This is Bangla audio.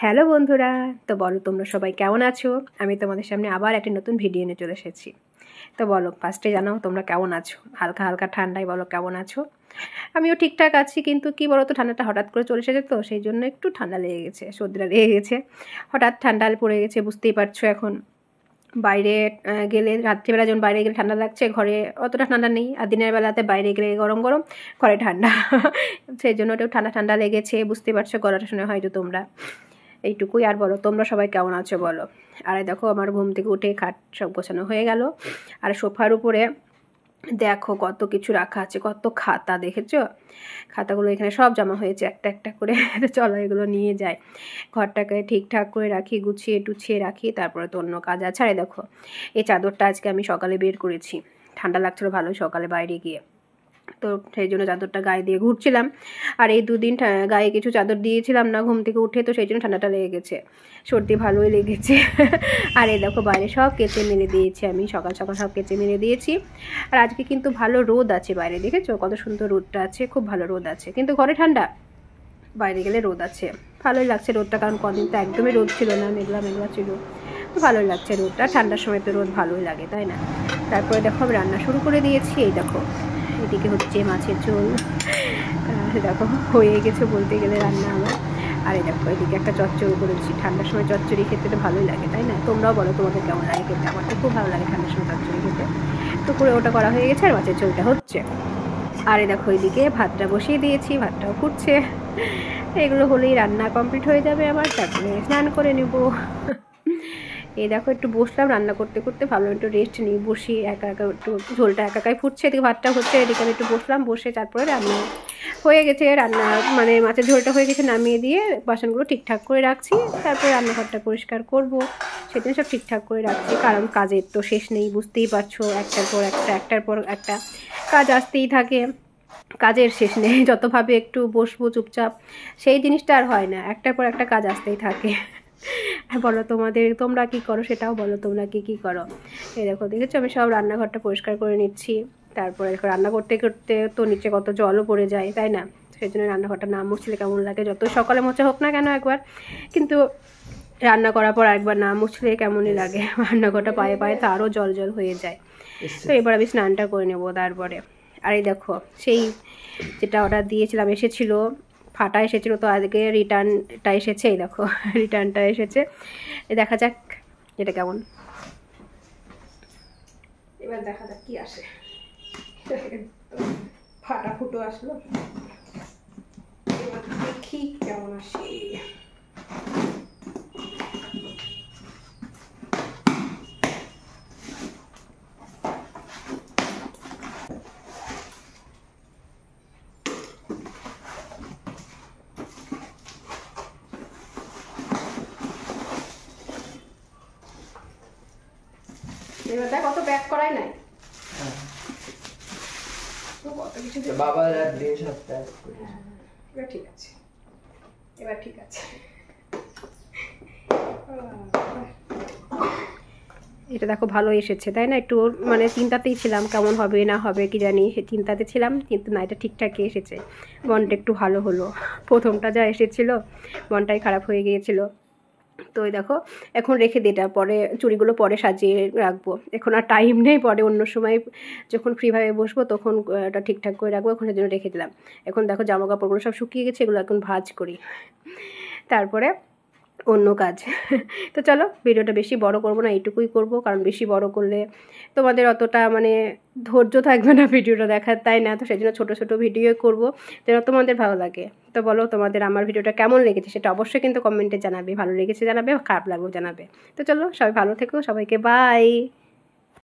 হ্যালো বন্ধুরা, তো বলো তোমরা সবাই কেমন আছো? আমি তোমাদের সামনে আবার একটা নতুন ভিডিও নিয়ে চলে এসেছি। তো বলো, ফার্স্টে জানাও তোমরা কেমন আছো। হালকা হালকা ঠান্ডায় বলো কেমন আছো। আমিও ঠিকঠাক আছি, কিন্তু কি বলো তো, ঠান্ডাটা হঠাৎ করে চলে এসেছে, তো সেই জন্য একটু ঠান্ডা লেগে গেছে, সর্দিটা লেগে গেছে। হঠাৎ ঠান্ডা পড়ে গেছে, বুঝতেই পারছো। এখন বাইরে গেলে, রাত্রিবেলা যখন বাইরে গেলে ঠান্ডা লাগছে, ঘরে অতটা ঠান্ডা নেই। আর দিনের বেলাতে বাইরে গেলে গরম গরম, ঘরে ঠান্ডা। সেই জন্য ওটাও ঠান্ডা ঠান্ডা লেগেছে, বুঝতে পারছো গলাটা শুনে হয়তো তোমরা। এইটুকুই। আর বলো তোমরা সবাই কেমন আছো বলো। আর দেখো আমার ঘুম থেকে উঠে খাট সব গোছানো হয়ে গেল। আর সোফার উপরে দেখো কত কিছু রাখা আছে, কত খাতা, দেখেছো? খাতাগুলো এখানে সব জমা হয়েছে একটা একটা করে। চলো এগুলো নিয়ে যাই, ঘরটাকে ঠিকঠাক করে রাখি, গুছিয়ে টুছিয়ে রাখি, তারপরে তো অন্য কাজ আছে। আর দেখো এই চাদরটা আজকে আমি সকালে বের করেছি, ঠান্ডা লাগছিলো ভালোই সকালে বাইরে গিয়ে, তো সেই জন্য চাদরটা গায়ে দিয়ে ঘুরছিলাম। আর এই দুদিন গায়ে কিছু চাদর দিয়েছিলাম না ঘুম থেকে উঠে, তো সেই জন্য ঠান্ডাটা লেগে গেছে, সর্দি ভালোই লেগেছে। আর এই দেখো বাইরে সব কেচে মেলে দিয়েছি, আমি সকাল সকাল সব কেচে মেলে দিয়েছি। আর আজকে কিন্তু ভালো রোদ আছে বাইরে, দেখেছো কত সুন্দর রোদটা আছে, খুব ভালো রোদ আছে। কিন্তু ঘরে ঠান্ডা, বাইরে গেলে রোদ আছে, ভালোই লাগছে রোদটা, কারণ কদিন তো একদমই রোদ ছিল না, মেঘলা মেঘলা ছিল, তো ভালোই লাগছে রোদটা। ঠান্ডার সময় তো রোদ ভালোই লাগে, তাই না? তারপরে দেখো আমি রান্না শুরু করে দিয়েছি। এই দেখো এদিকে হচ্ছে মাছের ঝোল, দেখো হয়ে গেছে বলতে গেলে রান্না আমার। আর এই দেখো এদিকে একটা চচ্চড়ি করেছি, ঠান্ডার সময় চচ্চড়ি খেতে তো ভালোই লাগে, তাই না? তোমরাও বলো তোমাদের কেমন লাগে খেতে, আমার তো খুব ভালো লাগে ঠান্ডার সময় চচ্চড়ি খেতে। তো করে ওটা করা হয়ে গেছে, আর মাছের ঝোলটা হচ্ছে। আর এই দেখো এদিকে ভাতটা বসিয়ে দিয়েছি, ভাতটাও ফুটছে। এগুলো হলেই রান্না কমপ্লিট হয়ে যাবে আমার, তারপরে স্নান করে নেব। এই দেখো একটু বসলাম রান্না করতে করতে, ভাবলাম একটু রেস্ট নিই, বসি একা একা, একটু ঝোলটা একা একাই ফুটছে, এদিকে ভাতটা হচ্ছে, এদিকে আমি একটু বসলাম, বসে তারপরে রান্না হয়ে গেছে। রান্না মানে মাছের ঝোলটা হয়ে গেছে, নামিয়ে দিয়ে বাসনগুলো ঠিকঠাক করে রাখছি, তারপরে রান্নাঘরটা পরিষ্কার করব, সেদিন সব ঠিকঠাক করে রাখছি, কারণ কাজের তো শেষ নেই, বুঝতেই পারছো, একটার পর একটা একটার পর একটা কাজ আসতেই থাকে, কাজের শেষ নেই। যতভাবে একটু বসবো চুপচাপ, সেই জিনিসটা আর হয় না, একটার পর একটা কাজ আসতেই থাকে। বলো তোমরা কি করো, সেটাও বলো, তোমরা কি করো। এই দেখো দেখেছো আমি সব রান্নাঘরটা পরিষ্কার করে নিচ্ছি। তারপরে দেখো রান্না করতে করতে তো নিচে কত জলও পড়ে যায়, তাই না? সেই জন্য রান্নাঘরটা না মুছলে কেমন লাগে, যত সকালে মোছা হোক না কেন একবার, কিন্তু রান্না করার পর একবার না মুছলে কেমনই লাগে। রান্নাঘরটা পায়ে পায়ে তো আরও জল জল হয়ে যায়। তো এবার আমি স্নানটা করে নেবো তারপরে। আর এই দেখো সেই যেটা অর্ডার দিয়েছিলাম এসেছিলো, ফাটা এসেছিলো, তো আজকে রিটার্নটা এসেছে। এই দেখো রিটার্নটা এসেছে, দেখা যাক এটা কেমন, এবার দেখা যাক কি আসে। ফাটা ফুটো আসলো, এবার দেখি কেমন আসে। এবার দেখ কত ব্যাক করাই নাই, কত কিছু বাবা দিন সপ্তাহে। এবার ঠিক আছে, এবার ঠিক আছে। এটা দেখো ভালো এসেছে, তাই না? একটু মানে চিন্তাতেই ছিলাম কেমন হবে না হবে কি জানি, চিন্তাতে ছিলাম, কিন্তু না, এটা ঠিকঠাকই এসেছে। মনটা একটু ভালো হলো, প্রথমটা যা এসেছিল মনটাই খারাপ হয়ে গিয়েছিল। তো ওই দেখো এখন রেখে দিই, এটা পরে চুড়িগুলো পরে সাজিয়ে রাখবো, এখন আর টাইম নেই, পরে অন্য সময় যখন ফ্রিভাবে বসবো তখন এটা ঠিকঠাক করে রাখবো, এখন সেজন্য রেখে দিলাম। এখন দেখো জামা কাপড়গুলো সব শুকিয়ে গেছে, এগুলো এখন ভাঁজ করি, তারপরে অন্য কাজ। তো চলো ভিডিওটা বেশি বড় করব না, এইটুকুই করব, কারণ বেশি বড় করলে তোমাদের অতটা মানে ধৈর্য থাকবে না ভিডিওটা দেখার, তাই না? তো সেই জন্য ছোটো ছোটো ভিডিও করব যেন তোমাদের ভালো লাগে। তো বলো তোমাদের আমার ভিডিওটা কেমন লেগেছে, সেটা অবশ্যই কিন্তু কমেন্টে জানাবে, ভালো লেগেছে জানাবে, খারাপ লাগলেও জানাবে। তো চলো সবাই ভালো থেকো, সবাইকে বাই।